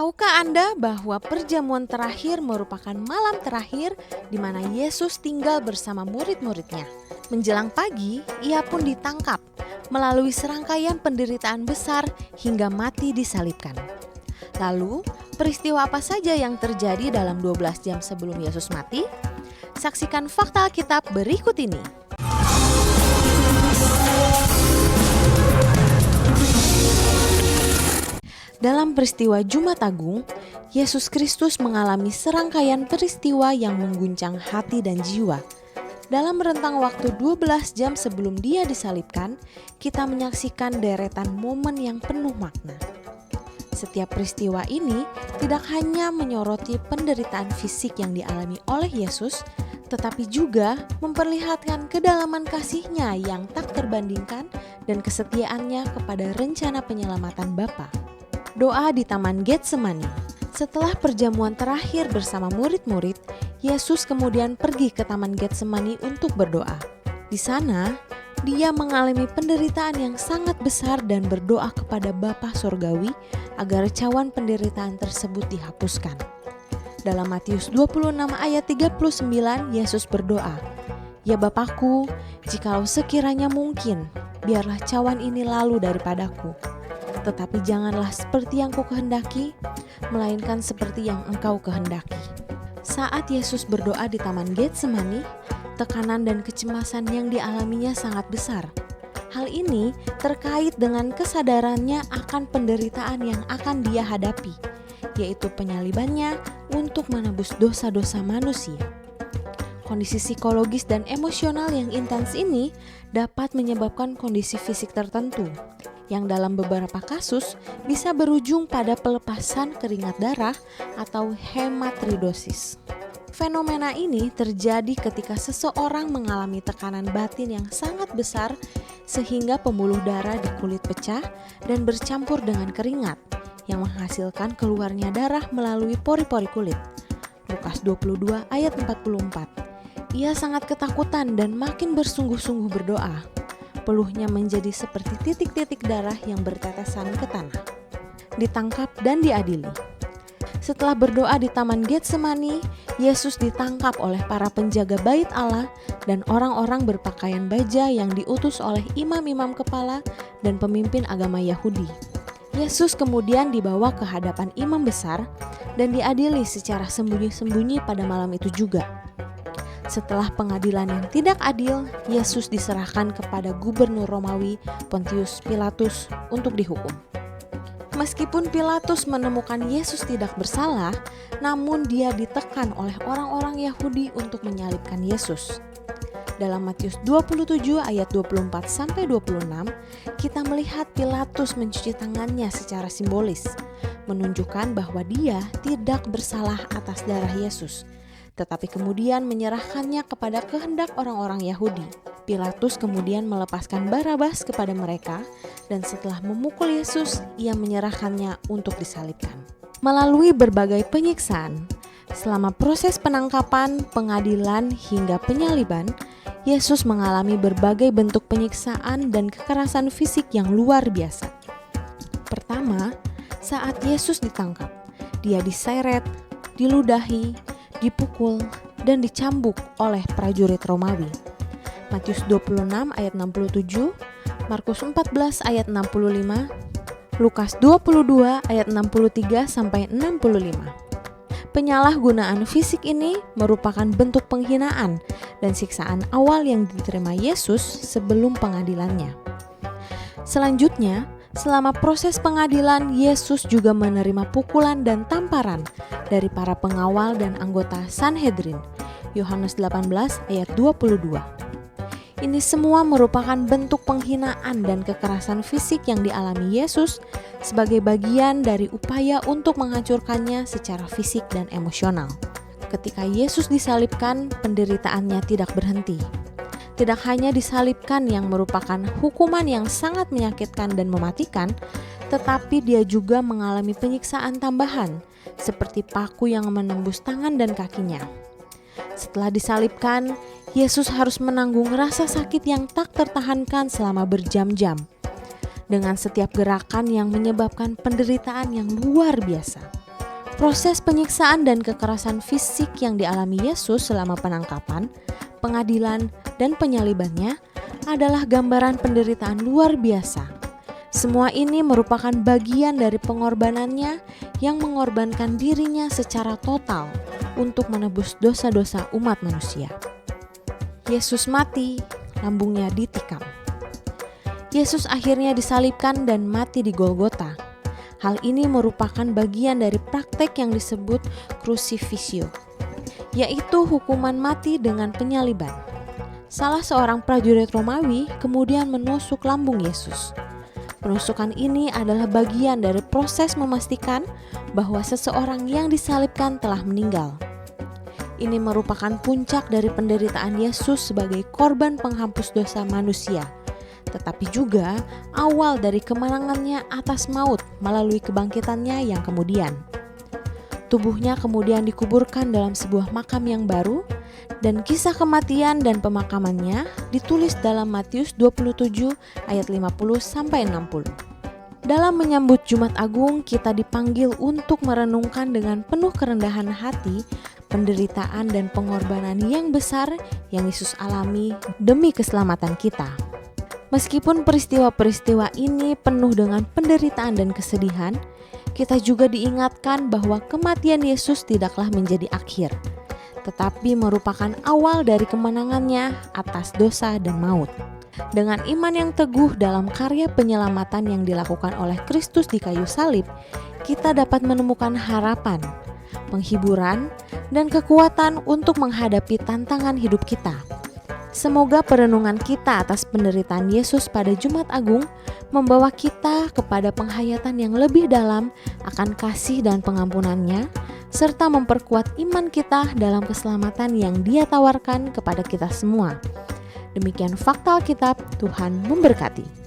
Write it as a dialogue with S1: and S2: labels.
S1: Tahukah Anda bahwa perjamuan terakhir merupakan malam terakhir di mana Yesus tinggal bersama murid-muridnya? Menjelang pagi, ia pun ditangkap melalui serangkaian penderitaan besar hingga mati disalibkan. Lalu, peristiwa apa saja yang terjadi dalam 12 jam sebelum Yesus mati? Saksikan fakta Alkitab berikut ini. Dalam peristiwa Jumat Agung, Yesus Kristus mengalami serangkaian peristiwa yang mengguncang hati dan jiwa. Dalam rentang waktu 12 jam sebelum dia disalibkan, kita menyaksikan deretan momen yang penuh makna. Setiap peristiwa ini tidak hanya menyoroti penderitaan fisik yang dialami oleh Yesus, tetapi juga memperlihatkan kedalaman kasih-Nya yang tak terbandingkan dan kesetiaannya kepada rencana penyelamatan Bapa. Doa di Taman Getsemani. Setelah perjamuan terakhir bersama murid-murid, Yesus kemudian pergi ke Taman Getsemani untuk berdoa. Di sana, dia mengalami penderitaan yang sangat besar dan berdoa kepada Bapa Sorgawi agar cawan penderitaan tersebut dihapuskan. Dalam Matius 26 ayat 39, Yesus berdoa, "Ya Bapakku, jikalau sekiranya mungkin, biarlah cawan ini lalu daripadaku. Tetapi janganlah seperti yang kukehendaki, melainkan seperti yang Engkau kehendaki." Saat Yesus berdoa di Taman Getsemani, tekanan dan kecemasan yang dialaminya sangat besar. Hal ini terkait dengan kesadarannya akan penderitaan yang akan dia hadapi, yaitu penyalibannya untuk menebus dosa-dosa manusia. Kondisi psikologis dan emosional yang intens ini dapat menyebabkan kondisi fisik tertentu, yang dalam beberapa kasus bisa berujung pada pelepasan keringat darah atau hematridosis. Fenomena ini terjadi ketika seseorang mengalami tekanan batin yang sangat besar sehingga pembuluh darah di kulit pecah dan bercampur dengan keringat yang menghasilkan keluarnya darah melalui pori-pori kulit. Lukas 22 ayat 44. Ia sangat ketakutan dan makin bersungguh-sungguh berdoa. Peluhnya menjadi seperti titik-titik darah yang bertetesan ke tanah. Ditangkap dan diadili. Setelah berdoa di Taman Getsemani, Yesus ditangkap oleh para penjaga bait Allah dan orang-orang berpakaian baja yang diutus oleh imam-imam kepala dan pemimpin agama Yahudi. Yesus kemudian dibawa ke hadapan imam besar dan diadili secara sembunyi-sembunyi pada malam itu juga. Setelah pengadilan yang tidak adil, Yesus diserahkan kepada gubernur Romawi Pontius Pilatus untuk dihukum. Meskipun Pilatus menemukan Yesus tidak bersalah, namun dia ditekan oleh orang-orang Yahudi untuk menyalibkan Yesus. Dalam Matius 27 ayat 24-26, kita melihat Pilatus mencuci tangannya secara simbolis, menunjukkan bahwa dia tidak bersalah atas darah Yesus, tetapi kemudian menyerahkannya kepada kehendak orang-orang Yahudi. Pilatus kemudian melepaskan Barabas kepada mereka, dan setelah memukul Yesus, ia menyerahkannya untuk disalibkan. Melalui berbagai penyiksaan, selama proses penangkapan, pengadilan, hingga penyaliban, Yesus mengalami berbagai bentuk penyiksaan dan kekerasan fisik yang luar biasa. Pertama, saat Yesus ditangkap, dia diseret, diludahi, dipukul, dan dicambuk oleh prajurit Romawi. Matius 26 ayat 67, Markus 14 ayat 65, Lukas 22 ayat 63-65. Penyalahgunaan fisik ini merupakan bentuk penghinaan dan siksaan awal yang diterima Yesus sebelum pengadilannya. Selanjutnya, selama proses pengadilan, Yesus juga menerima pukulan dan tamparan dari para pengawal dan anggota Sanhedrin. Yohanes 18 ayat 22. Ini semua merupakan bentuk penghinaan dan kekerasan fisik yang dialami Yesus sebagai bagian dari upaya untuk menghancurkannya secara fisik dan emosional. Ketika Yesus disalibkan, penderitaannya tidak berhenti. Tidak hanya disalibkan yang merupakan hukuman yang sangat menyakitkan dan mematikan, tetapi dia juga mengalami penyiksaan tambahan, seperti paku yang menembus tangan dan kakinya. Setelah disalibkan, Yesus harus menanggung rasa sakit yang tak tertahankan selama berjam-jam, dengan setiap gerakan yang menyebabkan penderitaan yang luar biasa. Proses penyiksaan dan kekerasan fisik yang dialami Yesus selama penangkapan, pengadilan, dan penyalibannya adalah gambaran penderitaan luar biasa. Semua ini merupakan bagian dari pengorbanannya yang mengorbankan dirinya secara total untuk menebus dosa-dosa umat manusia. Yesus mati, lambungnya ditikam. Yesus akhirnya disalibkan dan mati di Golgota. Hal ini merupakan bagian dari praktek yang disebut crucifixio, yaitu hukuman mati dengan penyaliban. Salah seorang prajurit Romawi kemudian menusuk lambung Yesus. Penusukan ini adalah bagian dari proses memastikan bahwa seseorang yang disalibkan telah meninggal. Ini merupakan puncak dari penderitaan Yesus sebagai korban penghapus dosa manusia, tetapi juga awal dari kemenangannya atas maut melalui kebangkitannya yang kemudian. Tubuhnya kemudian dikuburkan dalam sebuah makam yang baru, dan kisah kematian dan pemakamannya ditulis dalam Matius 27 ayat 50-60. Dalam menyambut Jumat Agung, kita dipanggil untuk merenungkan dengan penuh kerendahan hati penderitaan dan pengorbanan yang besar yang Yesus alami demi keselamatan kita. Meskipun peristiwa-peristiwa ini penuh dengan penderitaan dan kesedihan, kita juga diingatkan bahwa kematian Yesus tidaklah menjadi akhir, tetapi merupakan awal dari kemenangannya atas dosa dan maut. Dengan iman yang teguh dalam karya penyelamatan yang dilakukan oleh Kristus di kayu salib, kita dapat menemukan harapan, penghiburan, dan kekuatan untuk menghadapi tantangan hidup kita. Semoga perenungan kita atas penderitaan Yesus pada Jumat Agung membawa kita kepada penghayatan yang lebih dalam akan kasih dan pengampunannya, serta memperkuat iman kita dalam keselamatan yang Dia tawarkan kepada kita semua. Demikian fakta Alkitab, Tuhan memberkati.